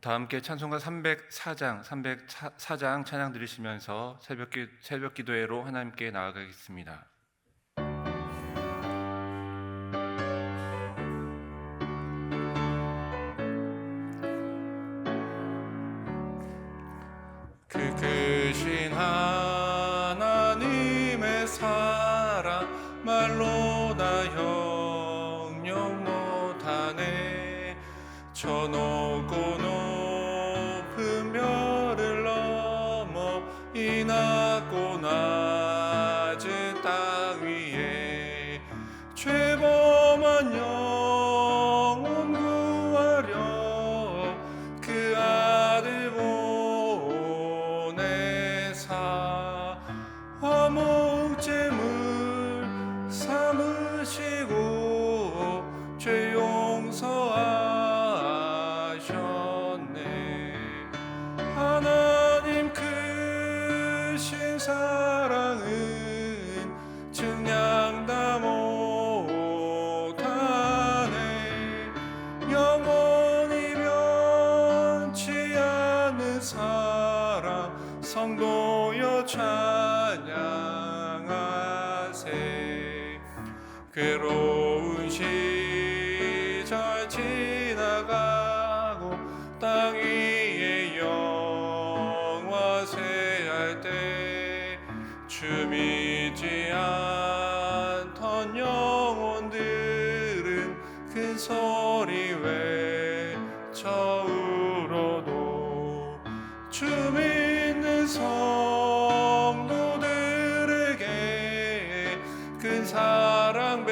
다 함께 찬송가 304장 찬양 들으시면서 새벽 기도회로 하나님께 나아가겠습니다. 그 크신 하나님의 사랑 말로 다 형용 못하네. 저 높고 높은 별을 넘어 이 낮고 낮은 땅 위에 죄범한 영혼 구하려 그 아들 보내사 화목제물 삼으시고 죄 용서하셨네. 하나님 크신 사랑은 증량 다 못하네. 영원히 변치 않는 사랑 성도여 찬양하세. 괴로운 시절 지나가고 땅 위에 영화세할 때 주 믿지 않던 영혼들은 큰 소리 외쳐 울어도 주 믿는 성도들에게 큰 사랑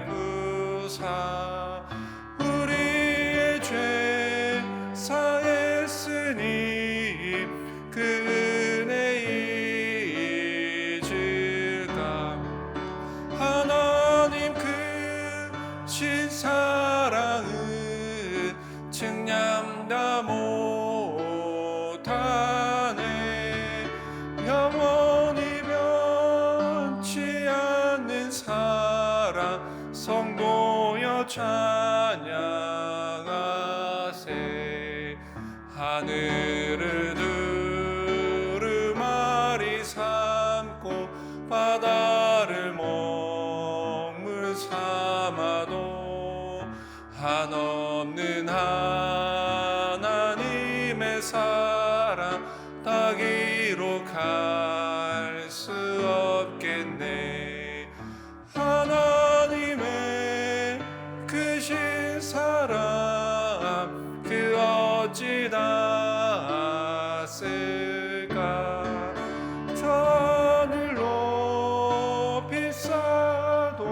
베푸사 우리의 죄 사했으니 그 은혜 잊을까. 하나님 크신 사랑은 증량 다 못하네. 영원히 변치 않는 사랑 성도여 찬양하세. 하늘을 두루마리 삼고 바다를 먹물 삼아도 한없는 하나님의 사랑 다 기록할 수 없겠네. 하나님의 크신 사랑 그 어찌 다 쓸까. 하늘 높이 쌓아도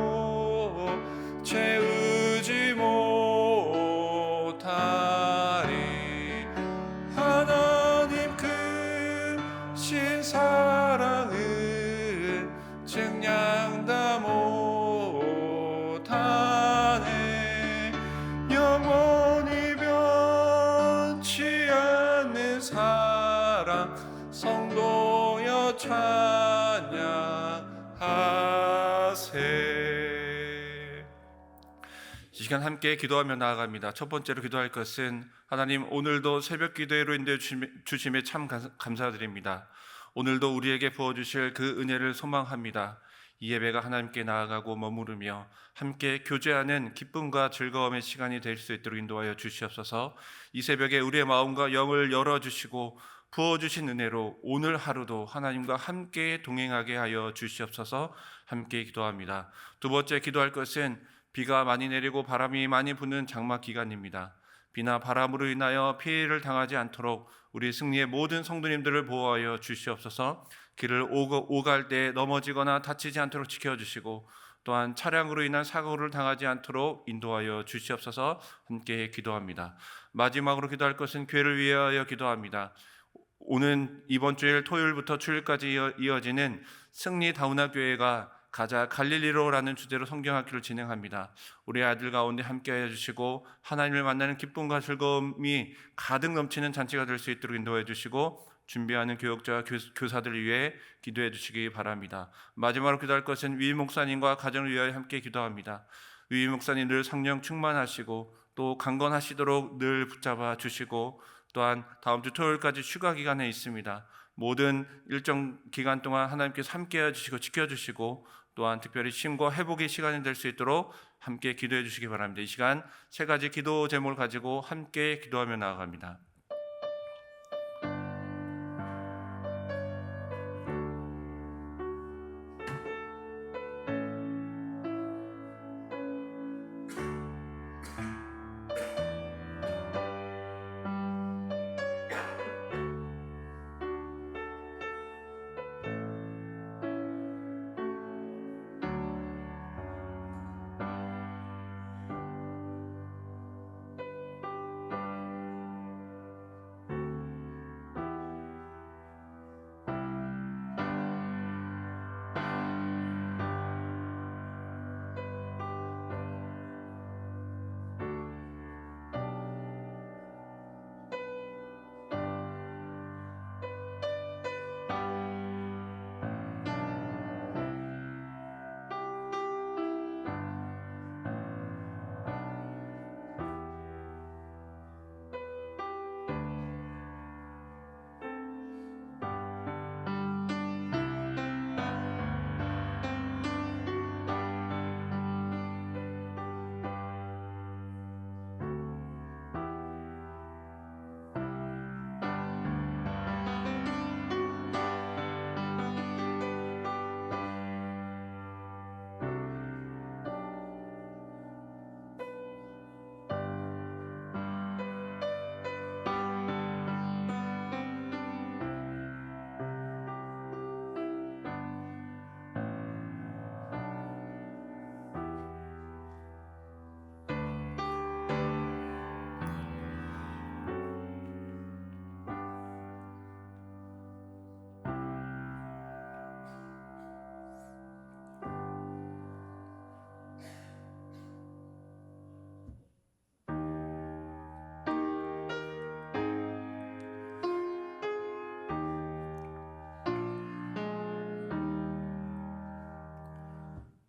채우지 못하리. 하나님 크신 사랑은 증량 다 못하네. 영원히 변치 않는 사랑 성도여 찬양하세. 이 시간 함께 기도하며 나아갑니다. 첫 번째로 기도할 것은 하나님, 오늘도 새벽 기도회로 인도해 주심에 참 감사드립니다. 오늘도 우리에게 부어주실 그 은혜를 소망합니다. 이 예배가 하나님께 나아가고 머무르며 함께 교제하는 기쁨과 즐거움의 시간이 될 수 있도록 인도하여 주시옵소서. 이 새벽에 우리의 마음과 영을 열어주시고 부어주신 은혜로 오늘 하루도 하나님과 함께 동행하게 하여 주시옵소서. 함께 기도합니다. 두 번째 기도할 것은 비가 많이 내리고 바람이 많이 부는 장마 기간입니다. 비나 바람으로 인하여 피해를 당하지 않도록 우리 승리의 모든 성도님들을 보호하여 주시옵소서. 길을 오갈 때 넘어지거나 다치지 않도록 지켜주시고 또한 차량으로 인한 사고를 당하지 않도록 인도하여 주시옵소서. 함께 기도합니다. 마지막으로 기도할 것은 교회를 위하여 기도합니다. 오는 이번 주일 토요일부터 주일까지 이어지는 승리 다우나 교회가 가자 갈릴리로라는 주제로 성경학교를 진행합니다. 우리 아들 가운데 함께하여 주시고 하나님을 만나는 기쁨과 즐거움이 가득 넘치는 잔치가 될 수 있도록 인도해 주시고 준비하는 교역자와 교사들을 위해 기도해 주시기 바랍니다. 마지막으로 기도할 것은 위임 목사님과 가정을 위하여 함께 기도합니다. 위임 목사님 늘 성령 충만하시고 또 강건하시도록 늘 붙잡아 주시고, 또한 다음 주 토요일까지 휴가 기간에 있습니다. 모든 일정 기간 동안 하나님께서 함께해 주시고 지켜주시고, 또한 특별히 쉼과 회복의 시간이 될 수 있도록 함께 기도해 주시기 바랍니다. 이 시간 세 가지 기도 제목을 가지고 함께 기도하며 나아갑니다.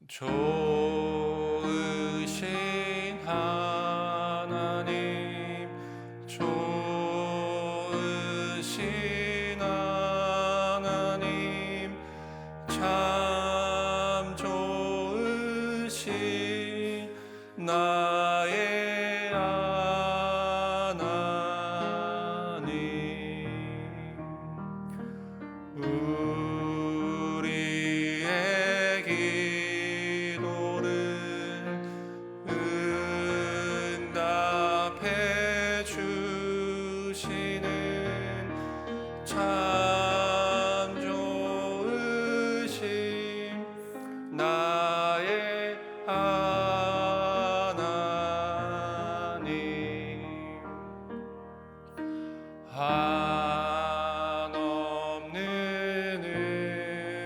좋으신 하나님, 좋으신 하나님, 참 좋으신 나의 하나님. 우리의 기도를 응답해 주시는 참 좋으신 나의 하나님. 한없는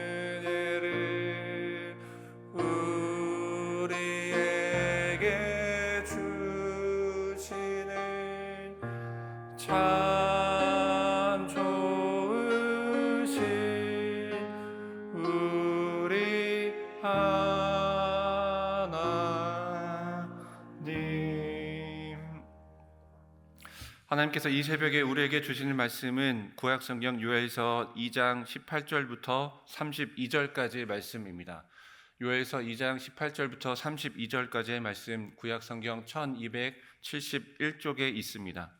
은혜를 우리에게 주시는 참 좋으신 우리 하나님. 하나님께서 이 새벽에 우리에게 주시는 말씀은 구약성경 요엘서 2장 18절부터 32절까지의 말씀입니다. 요엘서 2장 18절부터 32절까지의 말씀, 구약성경 1271쪽에 있습니다.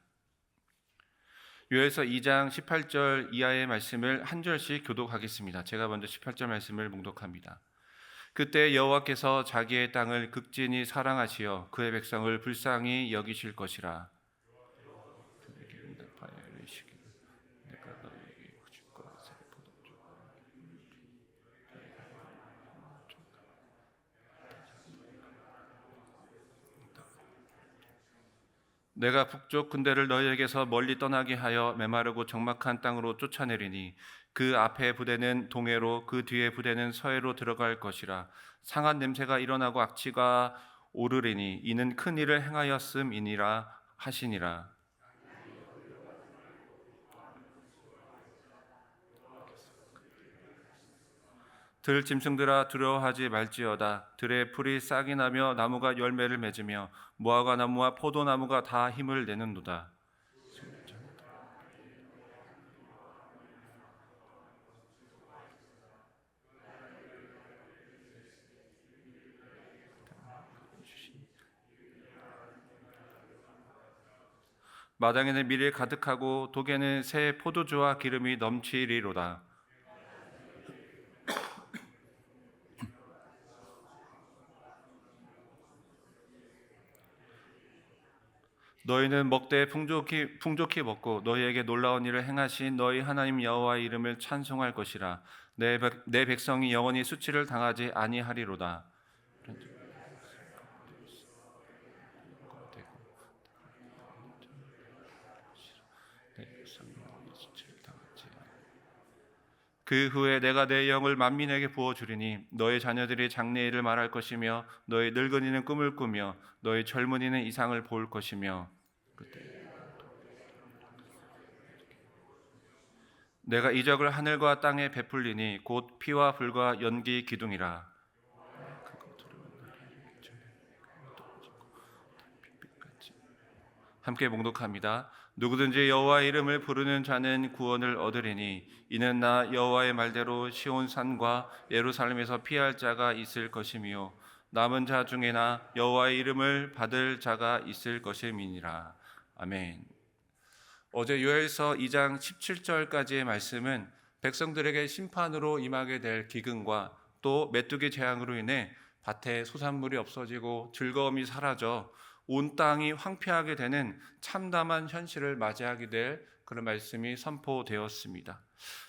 요엘서 2장 18절 이하의 말씀을 한 절씩 교독하겠습니다. 제가 먼저 18절 말씀을 몽독합니다. 그때 여호와께서 자기의 땅을 극진히 사랑하시어 그의 백성을 불쌍히 여기실 것이라. 내가 북쪽 군대를 너희에게서 멀리 떠나게 하여 메마르고 적막한 땅으로 쫓아내리니 그 앞에 부대는 동해로 그 뒤에 부대는 서해로 들어갈 것이라. 상한 냄새가 일어나고 악취가 오르리니 이는 큰 일을 행하였음이니라 하시니라. 들 짐승들아 두려워하지 말지어다. 들의 풀이 싹이 나며 나무가 열매를 맺으며 무화과 나무와 포도나무가 다 힘을 내는도다. 마당에는 밀이 가득하고 독에는 새 포도주와 기름이 넘치리로다. 너희는 먹되 풍족히 먹고 너희에게 놀라운 일을 행하신 너희 하나님 여호와의 이름을 찬송할 것이라. 내 백성이 영원히 수치를 당하지 아니하리로다. 그 후에 내가 내 영을 만민에게 부어주리니 너희 자녀들이 장래일을 말할 것이며 너희 늙은이는 꿈을 꾸며 너희 젊은이는 이상을 볼 것이며 내가 이적을 하늘과 땅에 베풀리니 곧 피와 불과 연기 기둥이라. 함께 봉독합니다. 누구든지 여호와의 이름을 부르는 자는 구원을 얻으리니 이는 나 여호와의 말대로 시온 산과 예루살렘에서 피할 자가 있을 것이며 남은 자 중에나 여호와의 이름을 받을 자가 있을 것임이니라. 아멘. 어제 요엘서 2장 17절까지의 말씀은 백성들에게 심판으로 임하게 될 기근과 또 메뚜기 재앙으로 인해 밭에 소산물이 없어지고 즐거움이 사라져 온 땅이 황폐하게 되는 참담한 현실을 맞이하게 될 그런 말씀이 선포되었습니다.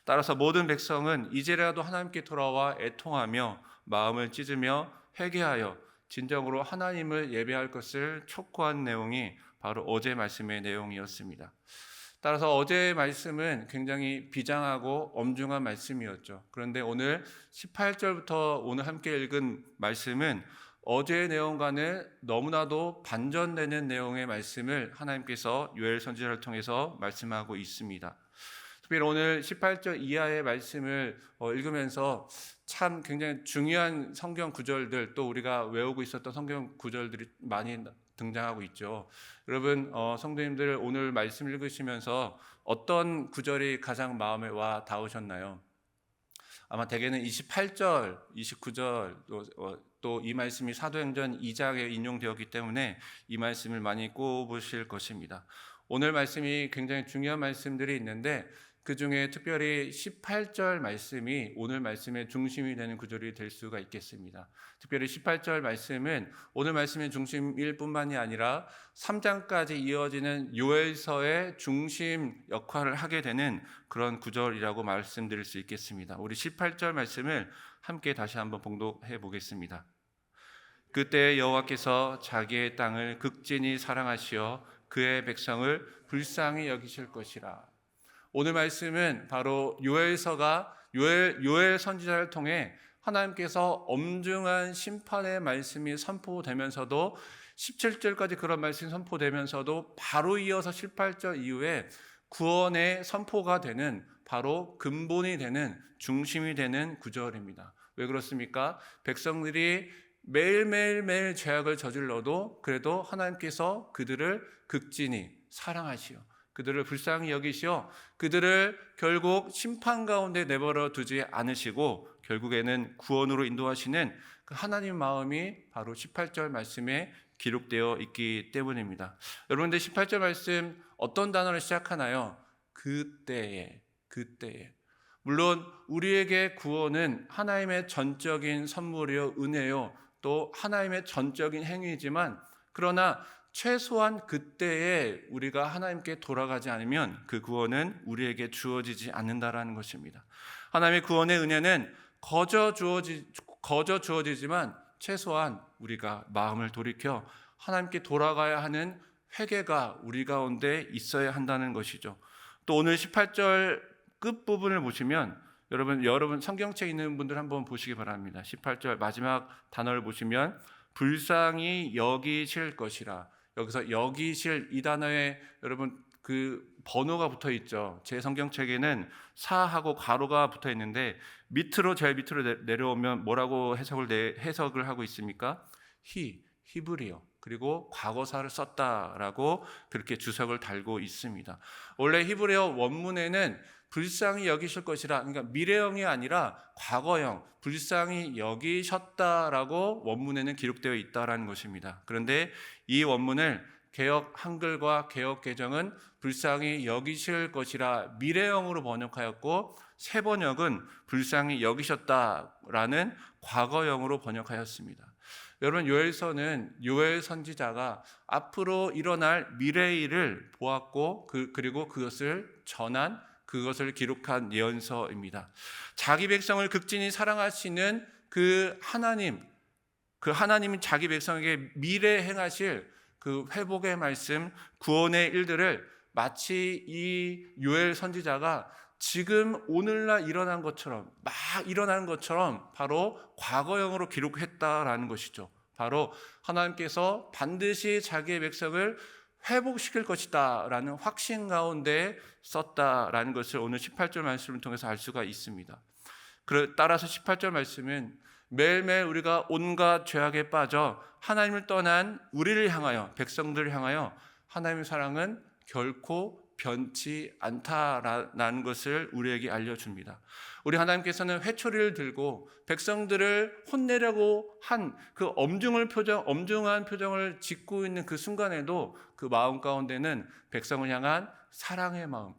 따라서 모든 백성은 이제라도 하나님께 돌아와 애통하며 마음을 찢으며 회개하여 진정으로 하나님을 예배할 것을 촉구한 내용이 바로 어제 말씀의 내용이었습니다. 따라서 어제의 말씀은 굉장히 비장하고 엄중한 말씀이었죠. 그런데 오늘 18절부터 오늘 함께 읽은 말씀은 어제의 내용과는 너무나도 반전되는 내용의 말씀을 하나님께서 요엘 선지자를 통해서 말씀하고 있습니다. 특별히 오늘 18절 이하의 말씀을 읽으면서 참 굉장히 중요한 성경 구절들, 또 우리가 외우고 있었던 성경 구절들이 많이 등장하고 있죠. 여러분 성도님들 오늘 말씀 읽으시면서 어떤 구절이 가장 마음에 와 닿으셨나요? 아마 대개는 28절, 29절 또 이 말씀이 사도행전 2장에 인용되었기 때문에 이 말씀을 많이 꼽으실 것입니다. 오늘 말씀이 굉장히 중요한 말씀들이 있는데 그 중에 특별히 18절 말씀이 오늘 말씀의 중심이 되는 구절이 될 수가 있겠습니다. 특별히 18절 말씀은 오늘 말씀의 중심일 뿐만이 아니라 3장까지 이어지는 요엘서의 중심 역할을 하게 되는 그런 구절이라고 말씀드릴 수 있겠습니다. 우리 18절 말씀을 함께 다시 한번 봉독해 보겠습니다. 그때 여호와께서 자기의 땅을 극진히 사랑하시어 그의 백성을 불쌍히 여기실 것이라. 오늘 말씀은 바로 요엘 선지자를 통해 하나님께서 엄중한 심판의 말씀이 선포되면서도 17절까지 그런 말씀이 선포되면서도 바로 이어서 18절 이후에 구원의 선포가 되는 바로 근본이 되는 중심이 되는 구절입니다. 왜 그렇습니까? 백성들이 매일 죄악을 저질러도 그래도 하나님께서 그들을 극진히 사랑하시오, 그들을 불쌍히 여기시어 그들을 결국 심판 가운데 내버려 두지 않으시고 결국에는 구원으로 인도하시는 그 하나님 마음이 바로 18절 말씀에 기록되어 있기 때문입니다. 여러분들 18절 말씀 어떤 단어를 시작하나요? 그때에. 물론 우리에게 구원은 하나님의 전적인 선물이요 은혜요 또 하나님의 전적인 행위이지만 그러나 최소한 그때에 우리가 하나님께 돌아가지 않으면 그 구원은 우리에게 주어지지 않는다라는 것입니다. 하나님의 구원의 은혜는 거저 주어지지만 최소한 우리가 마음을 돌이켜 하나님께 돌아가야 하는 회개가 우리 가운데 있어야 한다는 것이죠. 또 오늘 18절 끝부분을 보시면 여러분 성경책에 있는 분들 한번 보시기 바랍니다. 18절 마지막 단어를 보시면 불쌍히 여기실 것이라. 여기서 여기실 이 단어에 여러분 그 번호가 붙어 있죠. 제 성경책에는 사하고 가로가 붙어 있는데 밑으로 제일 밑으로 내려오면 뭐라고 해석을 하고 있습니까? 히브리어 그리고 과거사를 썼다라고 그렇게 주석을 달고 있습니다. 원래 히브리어 원문에는 불쌍히 여기실 것이라, 그러니까 미래형이 아니라 과거형, 불쌍히 여기셨다라고 원문에는 기록되어 있다라는 것입니다. 그런데 이 원문을 개역 한글과 개역 개정은 불쌍히 여기실 것이라 미래형으로 번역하였고, 새 번역은 불쌍히 여기셨다라는 과거형으로 번역하였습니다. 여러분, 요엘서는 요엘 선지자가 앞으로 일어날 미래의 일을 보았고 그리고 그것을 전한, 그것을 기록한 예언서입니다. 자기 백성을 극진히 사랑하시는 그 하나님이 자기 백성에게 미래 행하실 그 회복의 말씀, 구원의 일들을 마치 이 요엘 선지자가 지금 오늘날 일어난 것처럼, 막 일어나는 것처럼 바로 과거형으로 기록했다라는 것이죠. 바로 하나님께서 반드시 자기의 백성을 회복시킬 것이다 라는 확신 가운데 썼다라는 것을 오늘 18절 말씀을 통해서 알 수가 있습니다. 따라서 18절 말씀은 매일매일 우리가 온갖 죄악에 빠져 하나님을 떠난 우리를 향하여, 백성들을 향하여 하나님의 사랑은 결코 변치 않다라는 것을 우리에게 알려줍니다. 우리 하나님께서는 회초리를 들고 백성들을 혼내려고 한 그 엄중한 표정을 짓고 있는 그 순간에도 그 마음 가운데는 백성을 향한 사랑의 마음,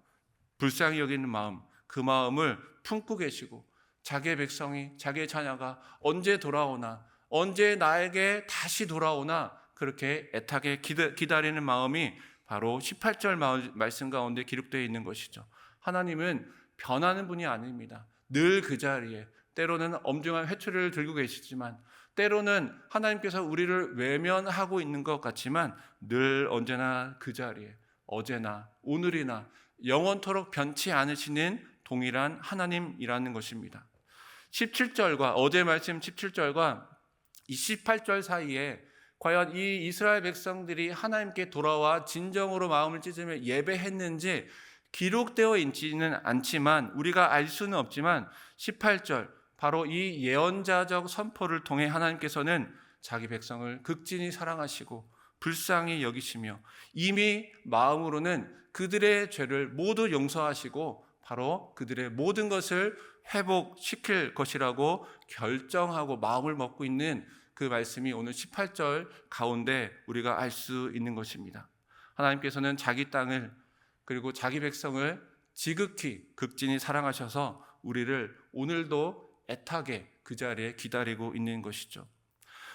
불쌍히 여기는 마음, 그 마음을 품고 계시고, 자기의 백성이, 자기의 자녀가 언제 돌아오나, 언제 나에게 다시 돌아오나 그렇게 애타게 기다리는 마음이 바로 18절 말씀 가운데 기록되어 있는 것이죠. 하나님은 변하는 분이 아닙니다. 늘 그 자리에, 때로는 엄중한 회초리를 들고 계시지만, 때로는 하나님께서 우리를 외면하고 있는 것 같지만 늘 언제나 그 자리에, 어제나 오늘이나 영원토록 변치 않으시는 동일한 하나님이라는 것입니다. 17절과 어제 말씀 17절과 28절 사이에 과연 이 이스라엘 백성들이 하나님께 돌아와 진정으로 마음을 찢으며 예배했는지 기록되어 있지는 않지만, 우리가 알 수는 없지만 18절, 바로 이 예언자적 선포를 통해 하나님께서는 자기 백성을 극진히 사랑하시고 불쌍히 여기시며 이미 마음으로는 그들의 죄를 모두 용서하시고 바로 그들의 모든 것을 회복시킬 것이라고 결정하고 마음을 먹고 있는 그 말씀이 오늘 18절 가운데 우리가 알 수 있는 것입니다. 하나님께서는 자기 땅을 그리고 자기 백성을 지극히 극진히 사랑하셔서 우리를 오늘도 애타게 그 자리에 기다리고 있는 것이죠.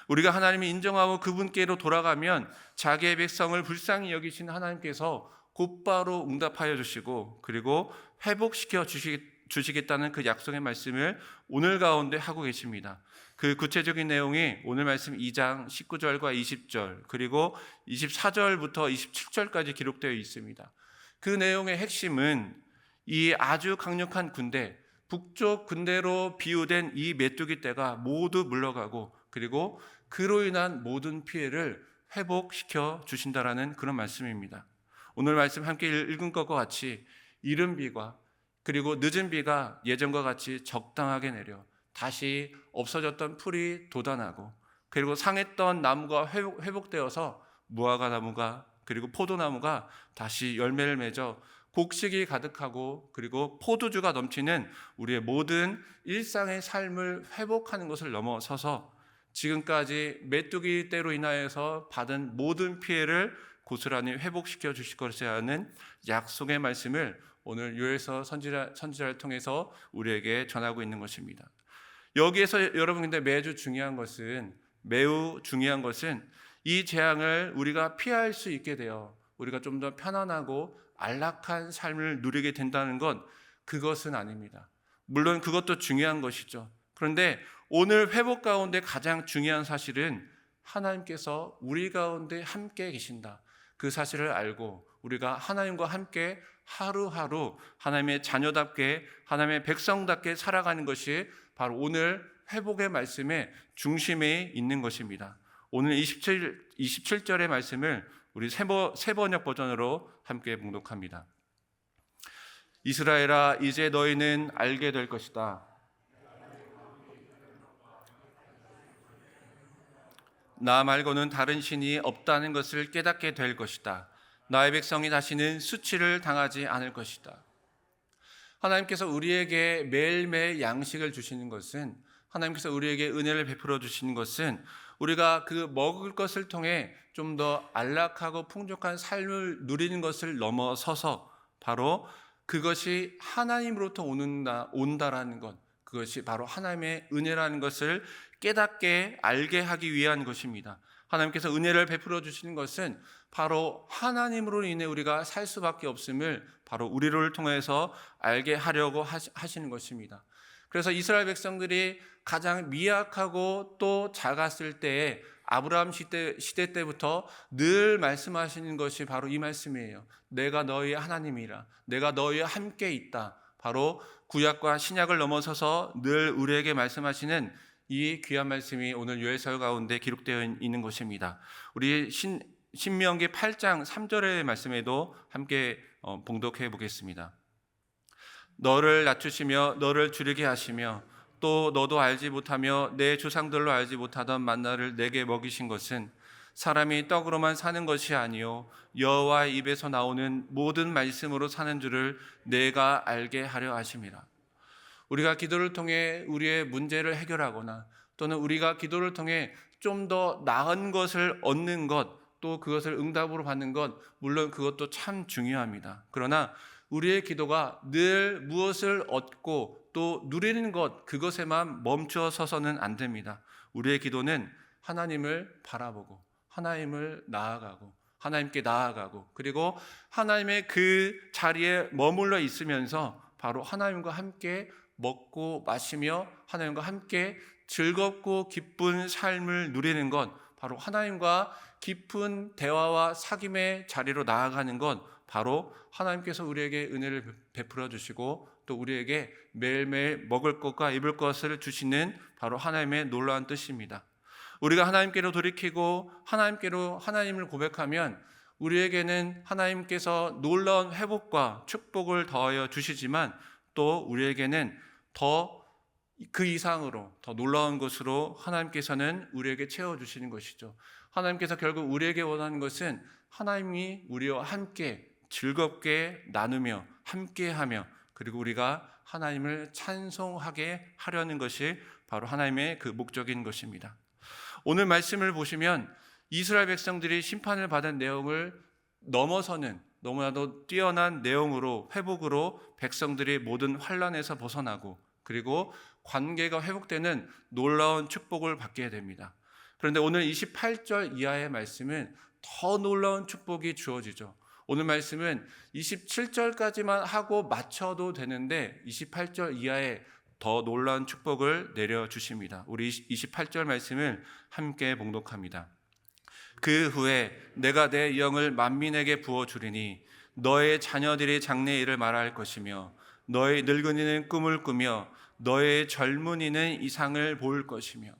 우리가 하나님을 인정하고 그분께로 돌아가면 자기의 백성을 불쌍히 여기신 하나님께서 곧바로 응답하여 주시고 그리고 회복시켜 주시겠다는 그 약속의 말씀을 오늘 가운데 하고 계십니다. 그 구체적인 내용이 오늘 말씀 2장 19절과 20절 그리고 24절부터 27절까지 기록되어 있습니다. 그 내용의 핵심은 이 아주 강력한 군대, 북쪽 군대로 비유된 이 메뚜기 떼가 모두 물러가고 그리고 그로 인한 모든 피해를 회복시켜 주신다라는 그런 말씀입니다. 오늘 말씀 함께 읽은 것과 같이 이른 비가 그리고 늦은 비가 예전과 같이 적당하게 내려 다시 없어졌던 풀이 돋아나고 그리고 상했던 나무가 회복되어서 무화과 나무가 그리고 포도나무가 다시 열매를 맺어 곡식이 가득하고 그리고 포도주가 넘치는 우리의 모든 일상의 삶을 회복하는 것을 넘어서서 지금까지 메뚜기 떼로 인하여서 받은 모든 피해를 고스란히 회복시켜 주실 것이라는 약속의 말씀을 오늘 요엘서 선지자를 통해서 우리에게 전하고 있는 것입니다. 여기에서 여러분 근데 매우 중요한 것은 이 재앙을 우리가 피할 수 있게 되어 우리가 좀 더 편안하고 안락한 삶을 누리게 된다는 건 그것은 아닙니다. 물론 그것도 중요한 것이죠. 그런데 오늘 회복 가운데 가장 중요한 사실은 하나님께서 우리 가운데 함께 계신다. 그 사실을 알고 우리가 하나님과 함께 하루하루 하나님의 자녀답게 하나님의 백성답게 살아가는 것이 바로 오늘 회복의 말씀의 중심에 있는 것입니다. 오늘 27절의 말씀을 우리 새 번역 버전으로 함께 봉독합니다. 이스라엘아, 이제 너희는 알게 될 것이다. 나 말고는 다른 신이 없다는 것을 깨닫게 될 것이다. 나의 백성이 다시는 수치를 당하지 않을 것이다. 하나님께서 우리에게 매일매일 양식을 주시는 것은, 하나님께서 우리에게 은혜를 베풀어 주시는 것은 우리가 그 먹을 것을 통해 좀 더 안락하고 풍족한 삶을 누리는 것을 넘어서서 바로 그것이 하나님으로부터 온다라는 것, 그것이 바로 하나님의 은혜라는 것을 깨닫게 알게 하기 위한 것입니다. 하나님께서 은혜를 베풀어 주시는 것은 바로 하나님으로 인해 우리가 살 수밖에 없음을 바로 우리를 통해서 알게 하려고 하시는 것입니다. 그래서 이스라엘 백성들이 가장 미약하고 또 작았을 때에 아브라함 시대 때부터 늘 말씀하시는 것이 바로 이 말씀이에요. 내가 너희의 하나님이라, 내가 너희와 함께 있다. 바로 구약과 신약을 넘어서서 늘 우리에게 말씀하시는 이 귀한 말씀이 오늘 요엘서 가운데 기록되어 있는 것입니다. 우리 신명기 8장 3절의 말씀에도 함께 봉독해 보겠습니다. 너를 낮추시며 너를 줄이게 하시며 또 너도 알지 못하며 내 조상들로 알지 못하던 만나를 내게 먹이신 것은 사람이 떡으로만 사는 것이 아니요 여호와의 입에서 나오는 모든 말씀으로 사는 줄을 내가 알게 하려 하심이라. 우리가 기도를 통해 우리의 문제를 해결하거나 또는 우리가 기도를 통해 좀 더 나은 것을 얻는 것, 또 그것을 응답으로 받는 것, 물론 그것도 참 중요합니다. 그러나 우리의 기도가 늘 무엇을 얻고 또 누리는 것, 그것에만 멈춰 서서는 안 됩니다. 우리의 기도는 하나님을 바라보고 하나님을 나아가고 하나님께 나아가고 그리고 하나님의 그 자리에 머물러 있으면서 바로 하나님과 함께 먹고 마시며 하나님과 함께 즐겁고 기쁜 삶을 누리는 것, 바로 하나님과 깊은 대화와 사귐의 자리로 나아가는 것, 바로 하나님께서 우리에게 은혜를 베풀어 주시고 또 우리에게 매일매일 먹을 것과 입을 것을 주시는 바로 하나님의 놀라운 뜻입니다. 우리가 하나님께로 돌이키고 하나님께로 하나님을 고백하면 우리에게는 하나님께서 놀라운 회복과 축복을 더하여 주시지만 또 우리에게는 더 그 이상으로 더 놀라운 것으로 하나님께서는 우리에게 채워주시는 것이죠. 하나님께서 결국 우리에게 원하는 것은 하나님이 우리와 함께 즐겁게 나누며 함께하며 그리고 우리가 하나님을 찬송하게 하려는 것이 바로 하나님의 그 목적인 것입니다. 오늘 말씀을 보시면 이스라엘 백성들이 심판을 받은 내용을 넘어서는 너무나도 뛰어난 내용으로 회복으로 백성들이 모든 환난에서 벗어나고 그리고 관계가 회복되는 놀라운 축복을 받게 됩니다. 그런데 오늘 28절 이하의 말씀은 더 놀라운 축복이 주어지죠. 오늘 말씀은 27절까지만 하고 마쳐도 되는데 28절 이하에 더 놀라운 축복을 내려주십니다. 우리 28절 말씀을 함께 봉독합니다. 그 후에 내가 내 영을 만민에게 부어주리니 너의 자녀들이 장래의 일을 말할 것이며 너의 늙은이는 꿈을 꾸며 너의 젊은이는 이상을 볼 것이며.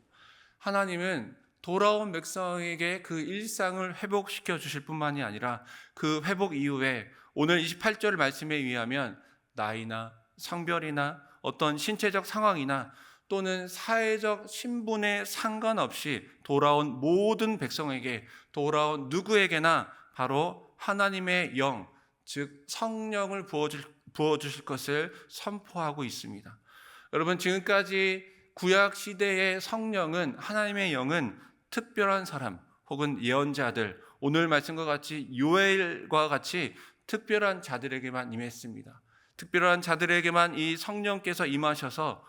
하나님은 돌아온 백성에게 그 일상을 회복시켜 주실 뿐만이 아니라 그 회복 이후에 오늘 28절 말씀에 의하면 나이나 성별이나 어떤 신체적 상황이나 또는 사회적 신분에 상관없이 돌아온 모든 백성에게, 돌아온 누구에게나 바로 하나님의 영, 즉 성령을 부어주실 것을 선포하고 있습니다. 여러분, 지금까지 구약 시대의 성령은, 하나님의 영은 특별한 사람 혹은 예언자들, 오늘 말씀과 같이 요엘과 같이 특별한 자들에게만 임했습니다. 특별한 자들에게만 이 성령께서 임하셔서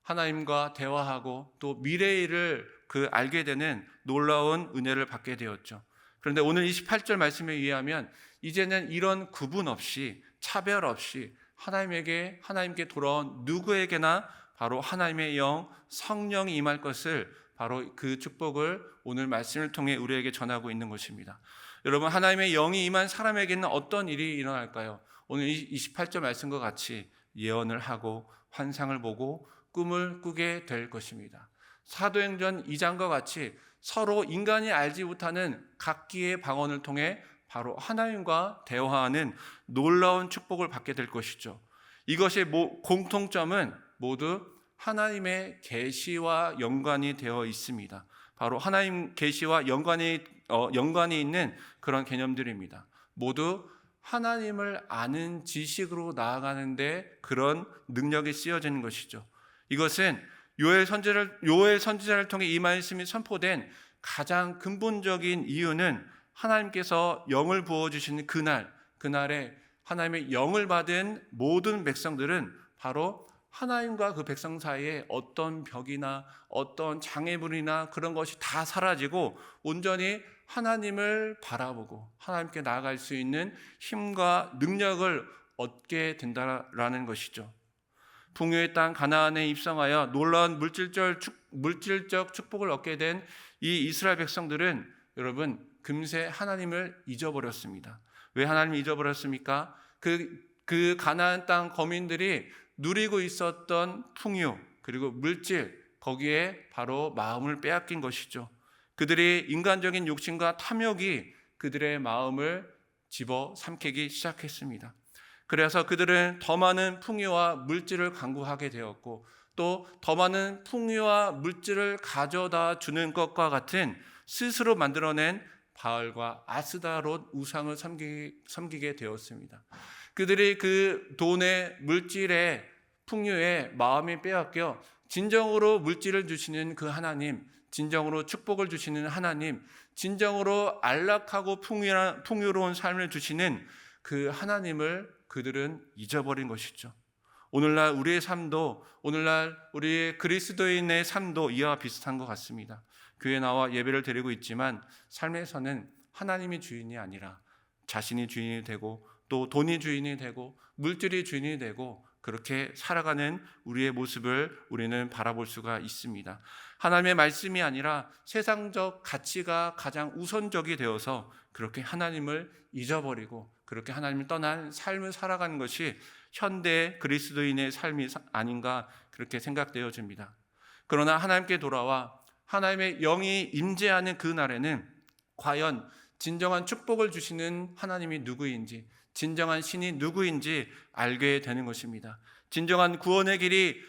하나님과 대화하고 또 미래의 일을 알게 되는 놀라운 은혜를 받게 되었죠. 그런데 오늘 28절 말씀에 의하면 이제는 이런 구분 없이, 차별 없이 하나님께 돌아온 누구에게나 바로 하나님의 영, 성령이 임할 것을, 바로 그 축복을 오늘 말씀을 통해 우리에게 전하고 있는 것입니다. 여러분, 하나님의 영이 임한 사람에게는 어떤 일이 일어날까요? 오늘 28절 말씀과 같이 예언을 하고 환상을 보고 꿈을 꾸게 될 것입니다. 사도행전 2장과 같이 서로 인간이 알지 못하는 각기의 방언을 통해 바로 하나님과 대화하는 놀라운 축복을 받게 될 것이죠. 이것의 공통점은 모두 하나님의 계시와 연관이 되어 있습니다. 바로 하나님 계시와 연관이 있는 그런 개념들입니다. 모두 하나님을 아는 지식으로 나아가는데 그런 능력이 쓰여지는 것이죠. 이것은 요엘 선지자를 통해 이 말씀이 선포된 가장 근본적인 이유는 하나님께서 영을 부어주시는 그날에 하나님의 영을 받은 모든 백성들은 바로 하나님과 그 백성 사이에 어떤 벽이나 어떤 장애물이나 그런 것이 다 사라지고 온전히 하나님을 바라보고 하나님께 나아갈 수 있는 힘과 능력을 얻게 된다라는 것이죠. 풍요의 땅 가나안에 입성하여 놀라운 물질적 축복을 얻게 된 이 이스라엘 백성들은 여러분 금세 하나님을 잊어버렸습니다. 왜 하나님을 잊어버렸습니까? 그 가나안 땅 거민들이 누리고 있었던 풍요 그리고 물질 거기에 바로 마음을 빼앗긴 것이죠. 그들이 인간적인 욕심과 탐욕이 그들의 마음을 집어삼키기 시작했습니다. 그래서 그들은 더 많은 풍요와 물질을 강구하게 되었고 또 더 많은 풍요와 물질을 가져다 주는 것과 같은 스스로 만들어낸 바알과 아스다롯 우상을 섬기게 되었습니다. 그들이 그 돈의 물질의 풍요에 마음이 빼앗겨 진정으로 물질을 주시는 그 하나님, 진정으로 축복을 주시는 하나님, 진정으로 안락하고 풍요로운 삶을 주시는 그 하나님을 그들은 잊어버린 것이죠. 오늘날 우리의 삶도, 오늘날 우리 그리스도인의 삶도 이와 비슷한 것 같습니다. 교회에 나와 예배를 드리고 있지만 삶에서는 하나님이 주인이 아니라 자신이 주인이 되고 또 돈이 주인이 되고 물질이 주인이 되고 그렇게 살아가는 우리의 모습을 우리는 바라볼 수가 있습니다. 하나님의 말씀이 아니라 세상적 가치가 가장 우선적이 되어서 그렇게 하나님을 잊어버리고 그렇게 하나님을 떠난 삶을 살아가는 것이 현대 그리스도인의 삶이 아닌가 그렇게 생각되어집니다. 그러나 하나님께 돌아와 하나님의 영이 임재하는 그 날에는 과연 진정한 축복을 주시는 하나님이 누구인지, 진정한 신이 누구인지 알게 되는 것입니다. 진정한 구원의 길이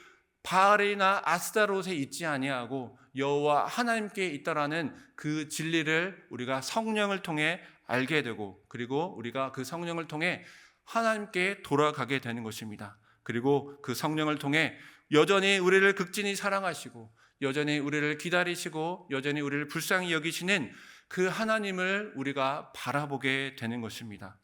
바알이나 아스다롯에 있지 아니하고 여호와 하나님께 있다라는 그 진리를 우리가 성령을 통해 알게 되고 그리고 우리가 그 성령을 통해 하나님께 돌아가게 되는 것입니다. 그리고 그 성령을 통해 여전히 우리를 극진히 사랑하시고 여전히 우리를 기다리시고 여전히 우리를 불쌍히 여기시는 그 하나님을 우리가 바라보게 되는 것입니다.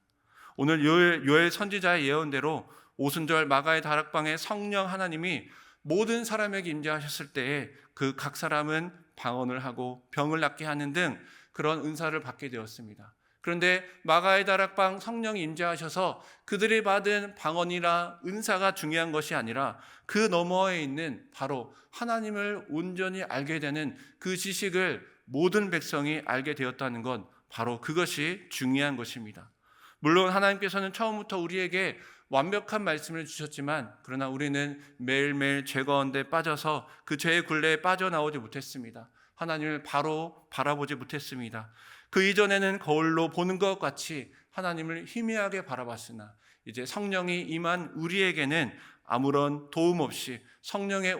오늘 요엘 선지자의 예언대로 오순절 마가의 다락방에 성령 하나님이 모든 사람에게 임재하셨을 때에 그 각 사람은 방언을 하고 병을 낫게 하는 등 그런 은사를 받게 되었습니다. 그런데 마가의 다락방 성령이 임재하셔서 그들이 받은 방언이나 은사가 중요한 것이 아니라 그 너머에 있는 바로 하나님을 온전히 알게 되는 그 지식을 모든 백성이 알게 되었다는 건 바로 그것이 중요한 것입니다. 물론 하나님께서는 처음부터 우리에게 완벽한 말씀을 주셨지만 그러나 우리는 매일매일 죄 가운데 빠져서 그 죄의 굴레에 빠져나오지 못했습니다. 하나님을 바로 바라보지 못했습니다. 그 이전에는 거울로 보는 것 같이 하나님을 희미하게 바라봤으나 이제 성령이 임한 우리에게는 아무런 도움 없이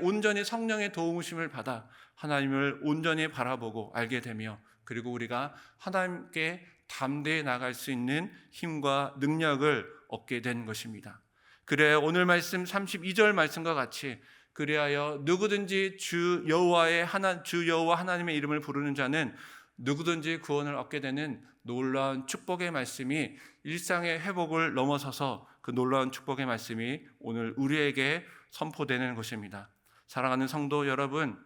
온전히 성령의 도우심을 받아 하나님을 온전히 바라보고 알게 되며 그리고 우리가 하나님께 담대히 나갈 수 있는 힘과 능력을 얻게 된 것입니다. 그래야 오늘 말씀 32절 말씀과 같이 그리하여 누구든지 주 여호와 하나님의 이름을 부르는 자는 누구든지 구원을 얻게 되는 놀라운 축복의 말씀이 일상의 회복을 넘어서서 그 놀라운 축복의 말씀이 오늘 우리에게 선포되는 것입니다. 사랑하는 성도 여러분,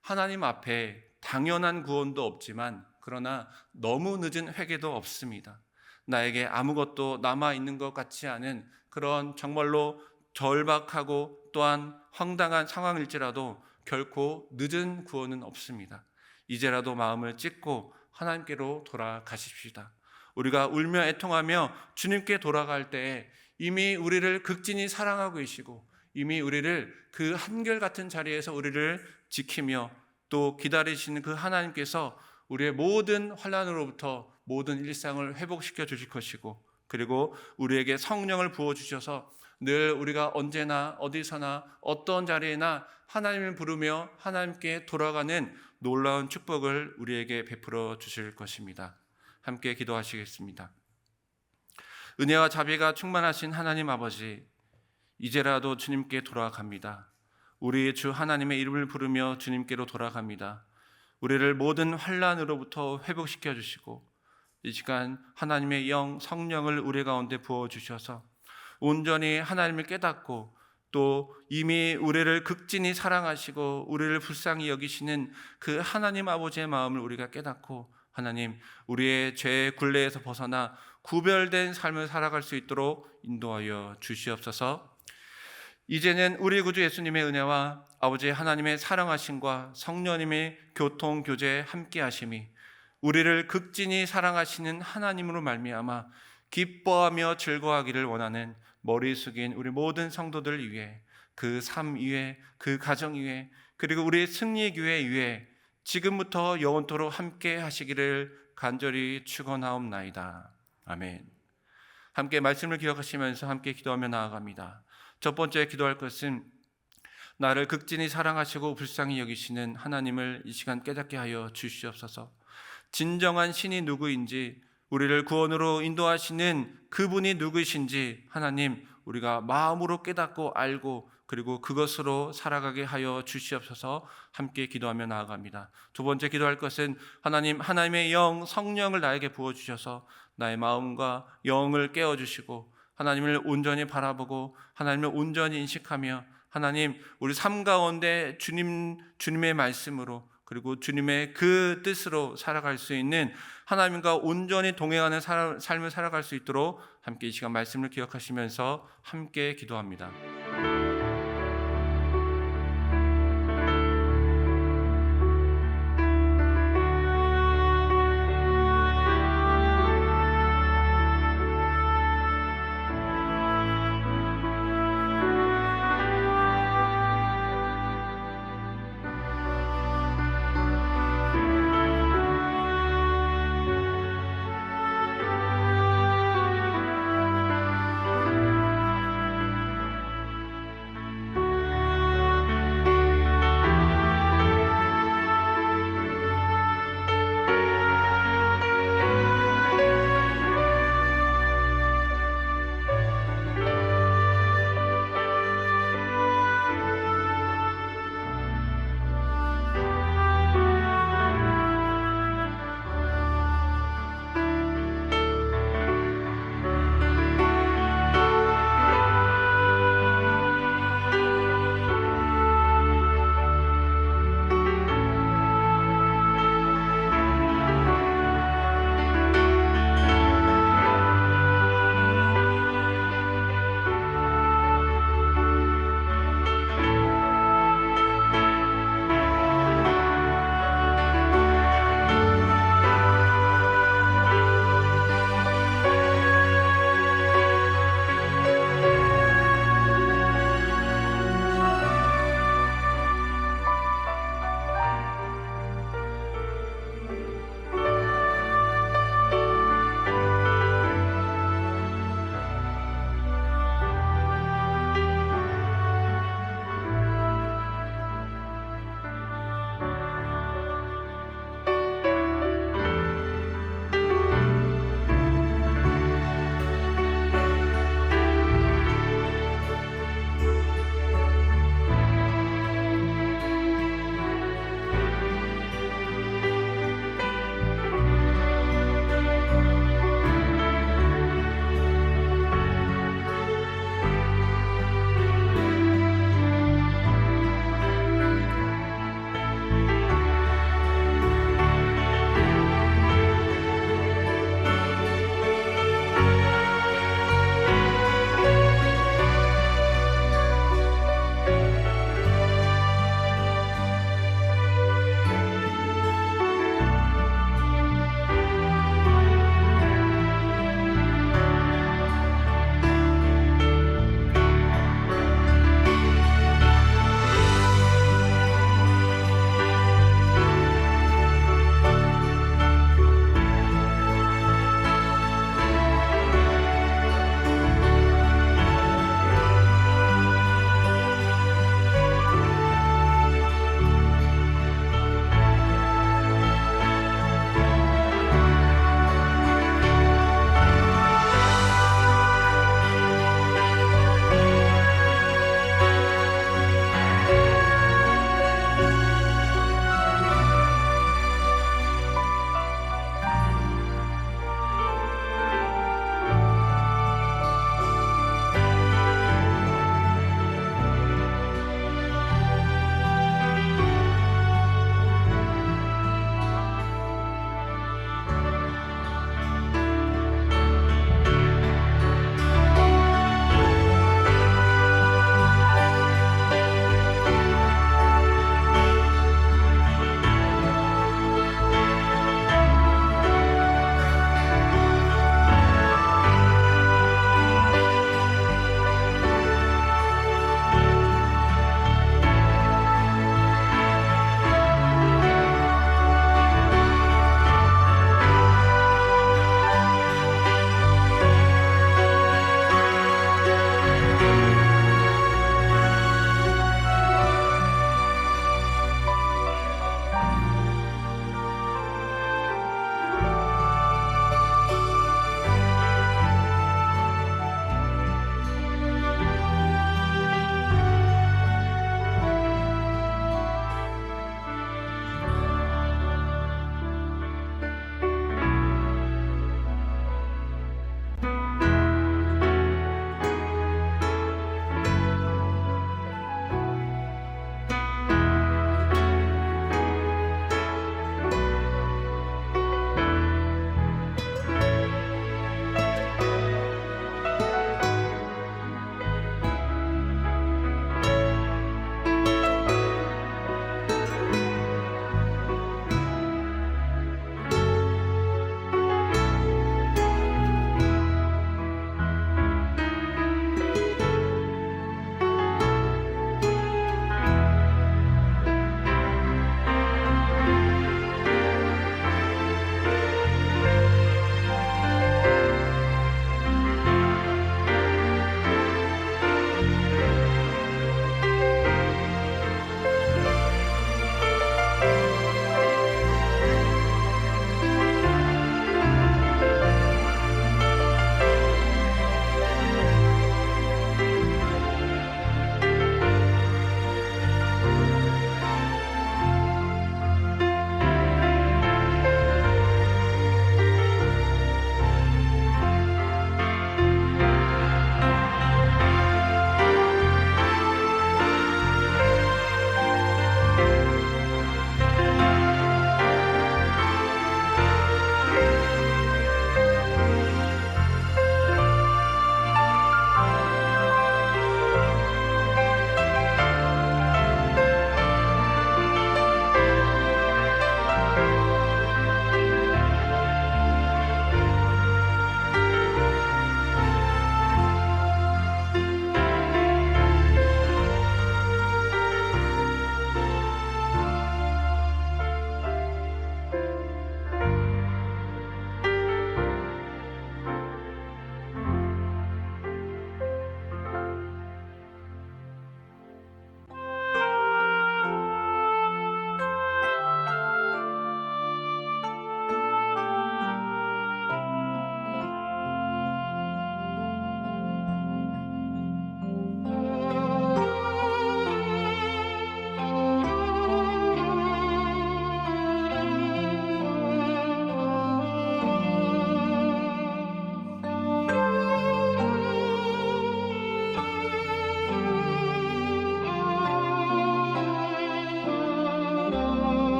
하나님 앞에 당연한 구원도 없지만 그러나 너무 늦은 회개도 없습니다. 나에게 아무것도 남아있는 것 같지 않은 그런 정말로 절박하고 또한 황당한 상황일지라도 결코 늦은 구원은 없습니다. 이제라도 마음을 찢고 하나님께로 돌아가십시다. 우리가 울며 애통하며 주님께 돌아갈 때에 이미 우리를 극진히 사랑하고 계시고 이미 우리를 그 한결같은 자리에서 우리를 지키며 또 기다리시는 그 하나님께서 우리의 모든 환난으로부터 모든 일상을 회복시켜 주실 것이고, 그리고 우리에게 성령을 부어 주셔서 늘 우리가 언제나 어디서나 어떤 자리에나 하나님을 부르며 하나님께 돌아가는 놀라운 축복을 우리에게 베풀어 주실 것입니다. 함께 기도하시겠습니다. 은혜와 자비가 충만하신 하나님 아버지, 이제라도 주님께 돌아갑니다. 우리 주 하나님의 이름을 부르며 주님께로 돌아갑니다. 우리를 모든 환난으로부터 회복시켜 주시고, 이 시간 하나님의 영 성령을 우리 가운데 부어 주셔서 온전히 하나님을 깨닫고, 또 이미 우리를 극진히 사랑하시고 우리를 불쌍히 여기시는 그 하나님 아버지의 마음을 우리가 깨닫고, 하나님, 우리의 죄의 굴레에서 벗어나 구별된 삶을 살아갈 수 있도록 인도하여 주시옵소서. 이제는 우리 구주 예수님의 은혜와 아버지 하나님의 사랑하심과 성령님의 교통 교제에 함께 하심이 우리를 극진히 사랑하시는 하나님으로 말미암아 기뻐하며 즐거워하기를 원하는 머리 숙인 우리 모든 성도들 위해, 그 삶 위에, 그 가정 위에, 그리고 우리 승리 교회 위에 지금부터 영원토록 함께 하시기를 간절히 축원하옵나이다. 아멘. 함께 말씀을 기억하시면서 함께 기도하며 나아갑니다. 첫 번째 기도할 것은 나를 극진히 사랑하시고 불쌍히 여기시는 하나님을 이 시간 깨닫게 하여 주시옵소서. 진정한 신이 누구인지, 우리를 구원으로 인도하시는 그분이 누구이신지 하나님, 우리가 마음으로 깨닫고 알고 그리고 그것으로 살아가게 하여 주시옵소서. 함께 기도하며 나아갑니다. 두 번째 기도할 것은 하나님의 영 성령을 나에게 부어주셔서 나의 마음과 영을 깨워주시고 하나님을 온전히 바라보고 하나님을 온전히 인식하며 하나님, 우리 삶 가운데 주님의 말씀으로 그리고 주님의 그 뜻으로 살아갈 수 있는, 하나님과 온전히 동행하는 삶을 살아갈 수 있도록 함께 이 시간 말씀을 기억하시면서 함께 기도합니다.